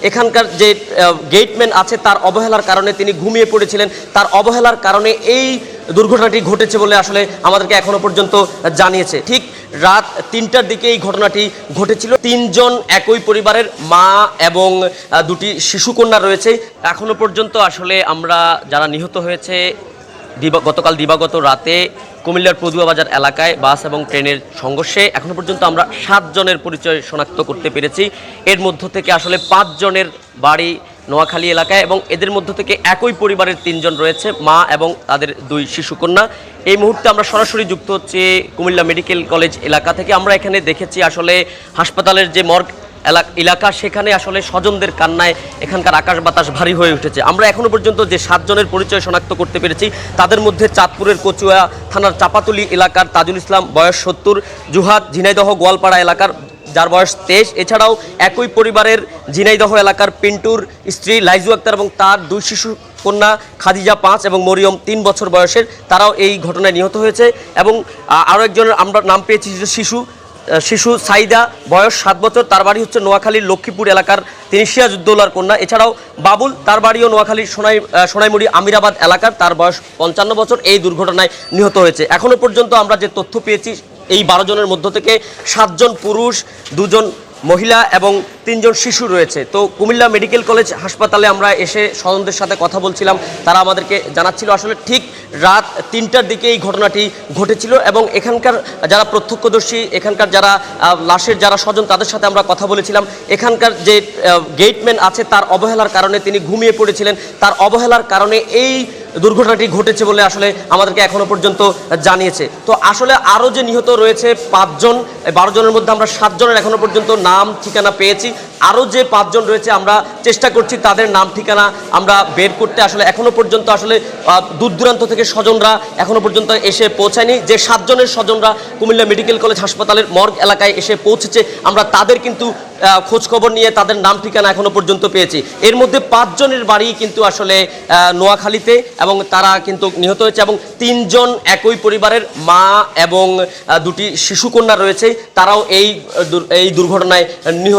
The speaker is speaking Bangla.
এখানকার যে গেটম্যান আছে তার অবহেলার কারণে তিনি ঘুমিয়ে পড়েছিলেন। তার অবহেলার কারণে এই দুর্ঘটনাটি ঘটেছে বলে আসলে আমাদেরকে এখনো পর্যন্ত জানিয়েছে। ঠিক রাত ৩টার দিকে এই ঘটনাটি ঘটেছিল। ৩ জন একই পরিবারের মা এবং দুটি শিশুকন্যা রয়েছে। এখনো পর্যন্ত আসলে আমরা যারা নিহত হয়েছে গতকাল দিবাগত রাতে কুমিল্লার পদুয়া বাজার এলাকায় বাস এবং ট্রেনের সংঘর্ষে এখনো পর্যন্ত আমরা ৭ জনের পরিচয় শনাক্ত করতে পেরেছি। এর মধ্য থেকে আসলে ৫ জনের বাড়ি নোয়াখালী এলাকায় এবং এদের মধ্য থেকে একই পরিবারের ৩ জন রয়েছে, মা এবং তাদের ২ শিশুকন্যা। এই মুহূর্তে আমরা সরাসরি যুক্ত হচ্ছি কুমিল্লা মেডিকেল কলেজ এলাকা থেকে। আমরা এখানে দেখেছি আসলে হাসপাতালের যে মর্গ এলাকা, সেখানে আসলে স্বজনদের কান্নায় এখানকার আকাশ বাতাস ভারী হয়ে উঠেছে। আমরা এখনো পর্যন্ত যে ৭ জনের পরিচয় শনাক্ত করতে পেরেছি তাদের মধ্যে চাঁদপুরের কচুয়া থানার চাপাতুলি এলাকার তাজুল ইসলাম বয়স ৭০, জুহাদ ঝিনাইদহ গোয়ালপাড়া এলাকার যার বয়স ২৩, এছাড়াও একই পরিবারের ঝিনাইদহ এলাকার পিন্টুর স্ত্রী লাইজু আক্তার এবং তার ২ শিশু কন্যা খাদিজা ৫ এবং মরিয়ম ৩ বছর বয়সের, তারাও এই ঘটনায় নিহত হয়েছে। এবং আরও একজনের আমরা নাম পেয়েছি শিশু সাইদা বয়স ৭ বছর, তার বাড়ি হচ্ছে নোয়াখালীর লক্ষ্মীপুর এলাকার, তিনি সিরাজউদ্দৌলার কন্যা। এছাড়াও বাবুল, তার বাড়িও নোয়াখালীর সোনাইমুড়ি আমিরাবাদ এলাকার, তার বয়স ৫৫ বছর, এই দুর্ঘটনায় নিহত হয়েছে। এখনও পর্যন্ত আমরা যে তথ্য পেয়েছি এই ১২ জনের মধ্য থেকে ৭ জন পুরুষ, ২ জন মহিলা এবং ৩ জন শিশু রয়েছে। তো কুমিল্লা মেডিকেল কলেজ হাসপাতালে আমরা এসে স্বজনদের সাথে কথা বলছিলাম, তারা আমাদেরকে জানাচ্ছিল আসলে ঠিক রাত ৩টার দিকে এই ঘটনাটি ঘটেছিল এবং এখানকার যারা প্রত্যক্ষদর্শী, এখানকার যারা লাশের যারা স্বজন, তাদের সাথে আমরা কথা বলেছিলাম। এখানকার যে গেটম্যান আছে তার অবহেলার কারণে তিনি ঘুমিয়ে পড়েছিলেন। তার অবহেলার কারণে এই দুর্ঘটনাটি ঘটেছে বলে আসলে আমাদেরকে এখনো পর্যন্ত জানিয়েছে। তো আসলে আরও যে নিহত রয়েছে ৫ জন, ১২ জনের মধ্যে আমরা ৭ জনের এখনো পর্যন্ত নাম ঠিকানা পেয়েছি। আরও যে ৫ জন রয়েছে আমরা চেষ্টা করছি তাদের নাম ঠিকানা আমরা বের করতে। আসলে এখনো পর্যন্ত আসলে দূর দূরান্ত থেকে স্বজনরা এখনো পর্যন্ত এসে পৌঁছায়নি। যে ৭ জনের স্বজনরা কুমিল্লা মেডিকেল কলেজ হাসপাতালের মর্গ এলাকায় এসে পৌঁছেছে, আমরা তাদের কিন্তু খোঁজখবর নিয়ে তাদের নাম ঠিকানা এখনো পর্যন্ত পেয়েছি। এর মধ্যে ৫ জনের বাড়ি কিন্তু আসলে নোয়াখালীতে এবং তারা কিন্তু নিহত হয়েছে এবং ৩ জন একই পরিবারের মা এবং দুটি শিশুকন্যা রয়েছে, তারাও এই দুর্ঘটনায় নিহত